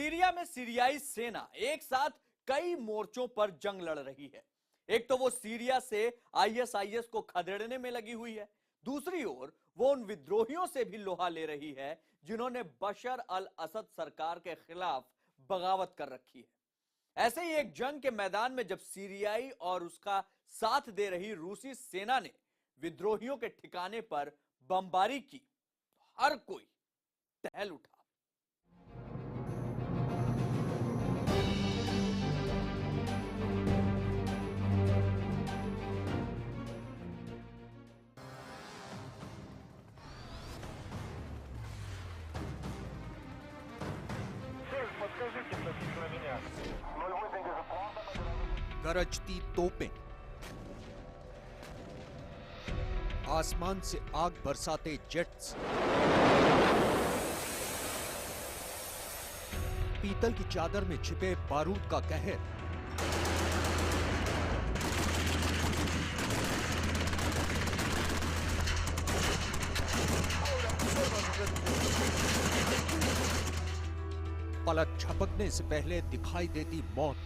Syria में सीरियाई सेना एक साथ कई मोर्चों पर जंग लड़ रही है। एक तो वो सीरिया से आईएसआईएस को खदेड़ने में लगी हुई है, दूसरी ओर वो उन विद्रोहियों से भी लोहा ले रही है जिन्होंने बशर अल असद सरकार के खिलाफ बगावत कर रखी है। ऐसे ही एक जंग के मैदान में जब सीरियाई और उसका साथ दे रही रूसी सेना ने विद्रोहियों के ठिकाने पर बमबारी की तो हर कोई टहल उठा। Подскажите относительно меня. 08 безопасно. गरजती तोपें, आसमान से आग बरसाते जेट्स, पीतल की चादर में छिपे बारूद का कहर, पलक झपकने से पहले दिखाई देती मौत,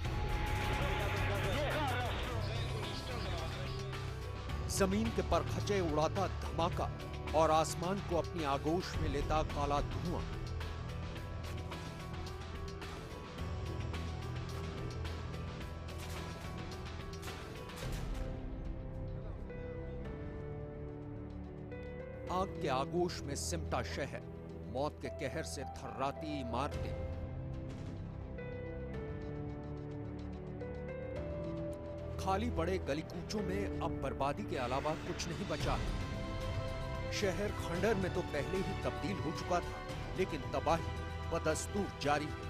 जमीन के परखचे उड़ाता धमाका और आसमान को अपनी आगोश में लेता काला धुआं। आग के आगोश में सिमटा शहर, मौत के कहर से थर्राती इमारतें, खाली पड़े गली कूचों में अब बर्बादी के अलावा कुछ नहीं बचा है। शहर खंडर में तो पहले ही तब्दील हो चुका था, लेकिन तबाही बदस्तूर जारी है।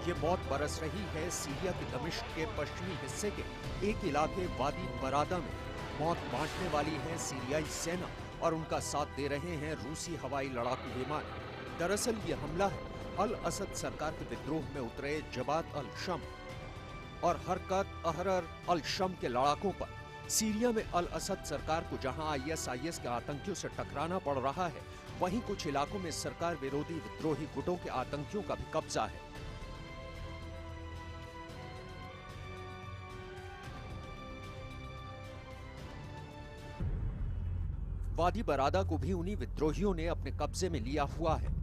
ये मौत बरस रही है सीरिया के दमिश्क के पश्चिमी हिस्से के एक इलाके वादी बरादा में। मौत बांटने वाली है सीरियाई सेना और उनका साथ दे रहे हैं रूसी हवाई लड़ाकू विमान। दरअसल ये हमला है अल असद सरकार के विद्रोह में उतरे जबात अल शम और हरकत अहरर अल शम के लड़ाकों पर। सीरिया में अल असद सरकार को जहां आईएसआईएस के आतंकियों से टकराना पड़ रहा है, वहीं कुछ इलाकों में सरकार विरोधी विद्रोही गुटों के आतंकियों का भी कब्जा है। वादी बरादा को भी उन्हीं विद्रोहियों ने अपने कब्जे में लिया हुआ है।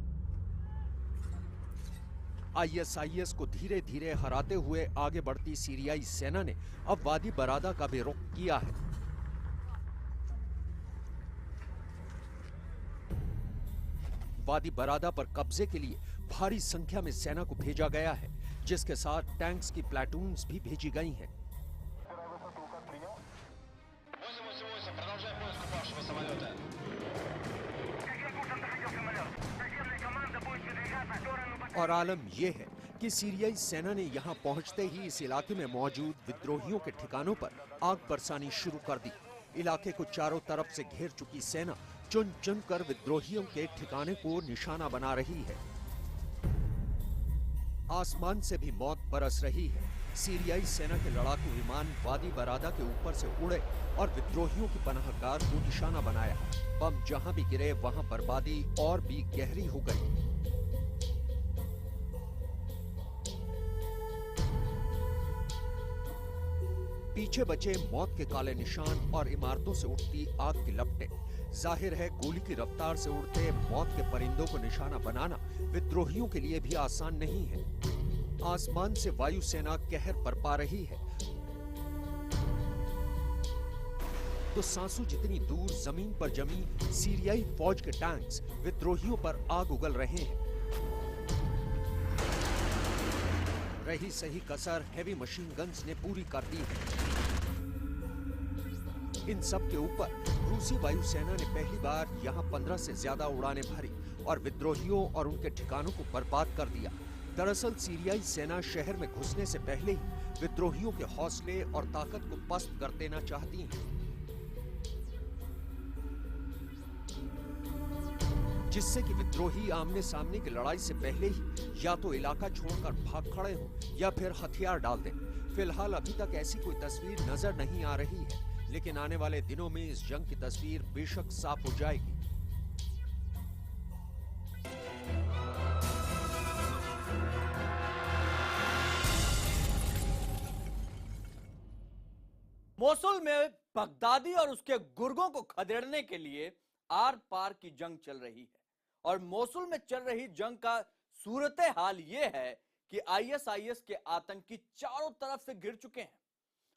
आईएसआईएस को धीरे धीरे हराते हुए आगे बढ़ती सीरियाई सेना ने अब वादी बरादा का भी रुख किया है। वादी बरादा पर कब्जे के लिए भारी संख्या में सेना को भेजा गया है, जिसके साथ टैंक्स की प्लाटून्स भी भेजी गई हैं। और आलम यह है कि सीरियाई सेना ने यहां पहुंचते ही इस इलाके में मौजूद विद्रोहियों के ठिकानों पर आग बरसानी शुरू कर दी। इलाके को चारों तरफ से घेर चुकी सेना चुन चुन कर विद्रोहियों के ठिकाने को निशाना बना रही है। आसमान से भी मौत बरस रही है। सीरियाई सेना के लड़ाकू विमान वादी बरादा के ऊपर से उड़े और विद्रोहियों की पनाहगाह को निशाना बनाया। बम जहां भी गिरे वहां बर्बादी और भी गहरी हो गई। पीछे बचे मौत के काले निशान और इमारतों से उठती आग की लपटें। जाहिर है गोली की रफ्तार से उड़ते मौत के परिंदों को निशाना बनाना विद्रोहियों के लिए भी आसान नहीं है। आसमान से वायुसेना कहर बरपा रही है तो सांसों जितनी दूर जमीन पर जमी सीरियाई फौज के टैंक्स विद्रोहियों पर आग उगल रहे हैं। रही सही कसर हेवी मशीन गन्स ने पूरी कर दी है। इन सब के ऊपर रूसी वायुसेना ने पहली बार यहां 15 से ज्यादा उड़ानें भरी और विद्रोहियों और उनके ठिकानों को बर्बाद कर दिया। दरअसल सीरियाई सेना शहर में घुसने से पहले ही विद्रोहियों के हौसले और ताकत को पस्त कर देना चाहती है, जिससे कि विद्रोही आमने सामने की लड़ाई से पहले ही या तो इलाका छोड़कर भाग खड़े हों या फिर हथियार डाल दें। फिलहाल अभी तक ऐसी कोई तस्वीर नजर नहीं आ रही है, लेकिन आने वाले दिनों में इस जंग की तस्वीर बेशक साफ हो जाएगी। मोसुल में बगदादी और उसके गुर्गों को खदेड़ने के लिए आर पार की जंग चल रही है और मोसुल में चल रही जंग का सूरत हाल यह है कि आईएसआईएस के आतंकी चारों तरफ से घिर चुके हैं।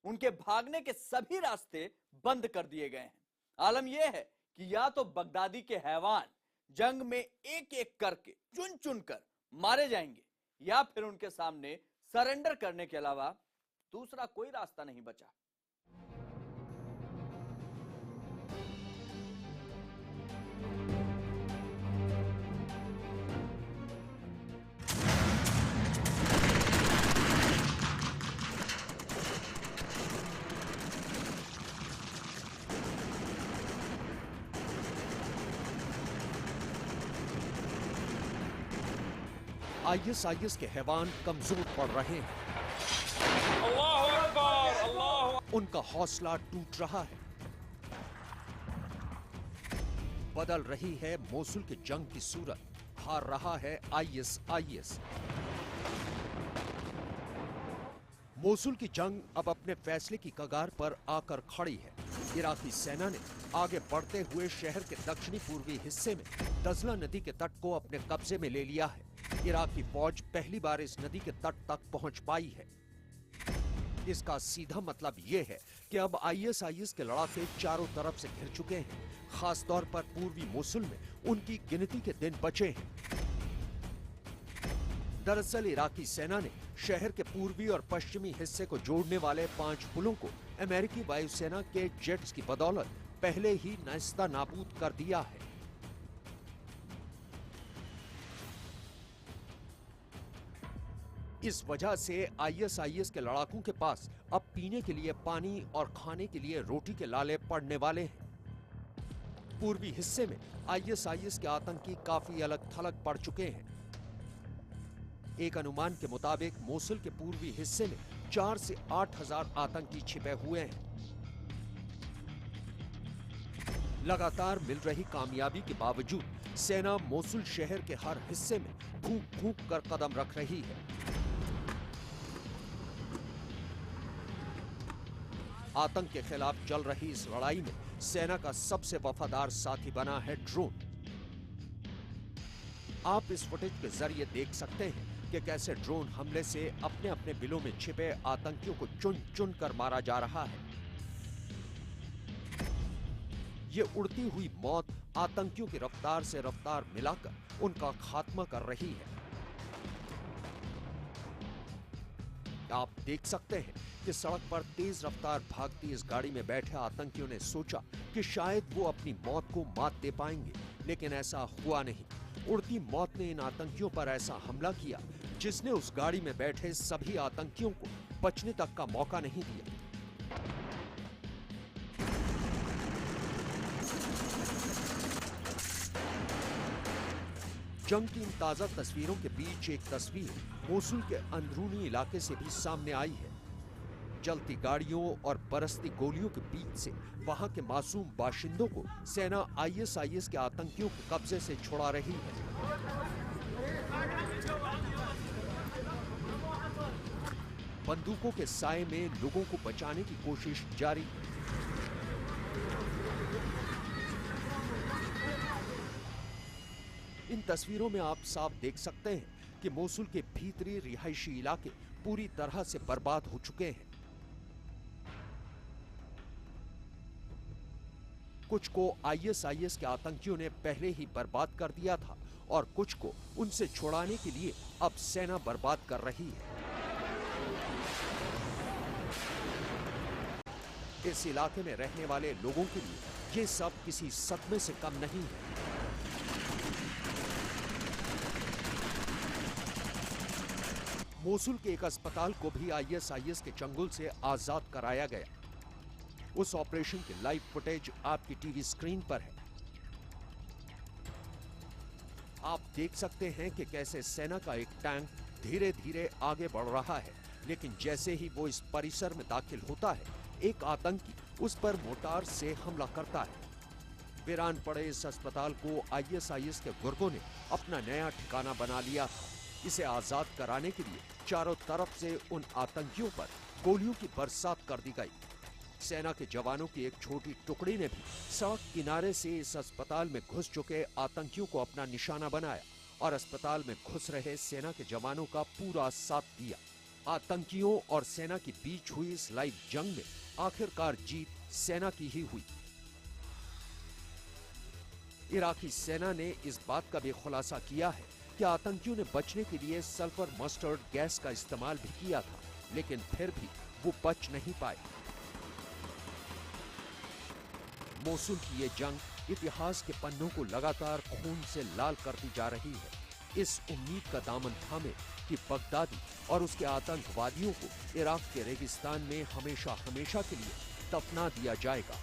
उनके भागने के सभी रास्ते बंद कर दिए गए हैं। आलम यह है कि या तो बगदादी के हैवान जंग में एक एक करके चुन चुन कर मारे जाएंगे या फिर उनके सामने सरेंडर करने के अलावा दूसरा कोई रास्ता नहीं बचा। आईएसआईएस के हैवान कमजोर पड़ रहे हैं। उनका हौसला टूट रहा है। बदल रही है मोसुल की जंग की सूरत। हार रहा है आईएसआईएस। मोसुल की जंग अब अपने फैसले की कगार पर आकर खड़ी है। इराकी सेना ने आगे बढ़ते हुए शहर के दक्षिणी पूर्वी हिस्से में दजला नदी के तट को अपने कब्जे में ले लिया है। इराकी फौज पहली बार इस नदी के तट तक पहुंच पाई है। इसका सीधा मतलब यह है कि अब आईएसआईएस के लड़ाके चारों तरफ से घिर चुके हैं। खास तौर पर पूर्वी मोसुल में उनकी गिनती के दिन बचे हैं। दरअसल इराकी सेना ने शहर के पूर्वी और पश्चिमी हिस्से को जोड़ने वाले 5 पुलों को अमेरिकी वायुसेना के जेट्स की बदौलत पहले ही नस्ता नाबूद कर दिया है। इस वजह से आईएसआईएस के लड़ाकों के पास अब पीने के लिए पानी और खाने के लिए रोटी के लाले पड़ने वाले हैं। पूर्वी हिस्से में आईएसआईएस के आतंकी काफी अलग थलग पड़ चुके हैं। एक अनुमान के मुताबिक मोसुल के पूर्वी हिस्से में 4 से 8 हजार आतंकी छिपे हुए हैं। लगातार मिल रही कामयाबी के बावजूद सेना मोसुल शहर के हर हिस्से में फूंक फूंक कर कदम रख रही है। आतंक के खिलाफ चल रही इस लड़ाई में सेना का सबसे वफादार साथी बना है ड्रोन। आप इस फुटेज के जरिए देख सकते हैं कि कैसे ड्रोन हमले से अपने अपने बिलों में छिपे आतंकियों को चुन चुन कर मारा जा रहा है। ये उड़ती हुई मौत आतंकियों की रफ्तार से रफ्तार मिलाकर उनका खात्मा कर रही है। आप देख सकते हैं कि सड़क पर तेज रफ्तार भागती इस गाड़ी में बैठे आतंकियों ने सोचा कि शायद वो अपनी मौत को मात दे पाएंगे, लेकिन ऐसा हुआ नहीं। उड़ती मौत ने इन आतंकियों पर ऐसा हमला किया जिसने उस गाड़ी में बैठे सभी आतंकियों को बचने तक का मौका नहीं दिया। जंग की इन ताजा तस्वीरों के बीच एक तस्वीर मोसुल के अंदरूनी इलाके से भी सामने आई है। जलती गाड़ियों और बरसती गोलियों के बीच से वहां के मासूम बाशिंदों को सेना आईएसआईएस के आतंकियों के कब्जे से छुड़ा रही है। बंदूकों के साए में लोगों को बचाने की कोशिश जारी है। इन तस्वीरों में आप साफ देख सकते हैं कि मोसुल के भीतरी रिहायशी इलाके पूरी तरह से बर्बाद हो चुके हैं। कुछ को आईएसआईएस के आतंकियों ने पहले ही बर्बाद कर दिया था और कुछ को उनसे छुड़ाने के लिए अब सेना बर्बाद कर रही है। इस इलाके में रहने वाले लोगों के लिए ये सब किसी सदमे से कम नहीं है। मोसुल के एक अस्पताल को भी आईएसआईएस के चंगुल से आजाद कराया गया। उस ऑपरेशन की लाइव फुटेज आपकी टीवी स्क्रीन पर है। आप देख सकते हैं कि कैसे सेना का एक टैंक धीरे धीरे आगे बढ़ रहा है, लेकिन जैसे ही वो इस परिसर में दाखिल होता है, एक आतंकी उस पर मोटार से हमला करता है। वीरान पड़े इस अस्पताल को आईएसआईएस के गुर्गों ने अपना नया ठिकाना बना लिया था। इसे आजाद कराने के लिए चारों तरफ से उन आतंकियों पर गोलियों की बरसात कर दी गई। सेना के जवानों की एक छोटी टुकड़ी ने भी सड़क किनारे से इस अस्पताल में घुस चुके आतंकियों को अपना निशाना बनाया और अस्पताल में घुस रहे सेना के जवानों का पूरा साथ दिया। आतंकियों और सेना के बीच हुई इस लाइव जंग में आखिरकार जीत सेना की ही हुई। इराकी सेना ने इस बात का भी खुलासा किया है कि आतंकियों ने बचने के लिए सल्फर मस्टर्ड गैस का इस्तेमाल भी किया था, लेकिन फिर भी वो बच नहीं पाए। मोसुल की ये जंग इतिहास के पन्नों को लगातार खून से लाल करती जा रही है। इस उम्मीद का दामन थामे कि बगदादी और उसके आतंकवादियों को इराक के रेगिस्तान में हमेशा हमेशा के लिए दफना दिया जाएगा।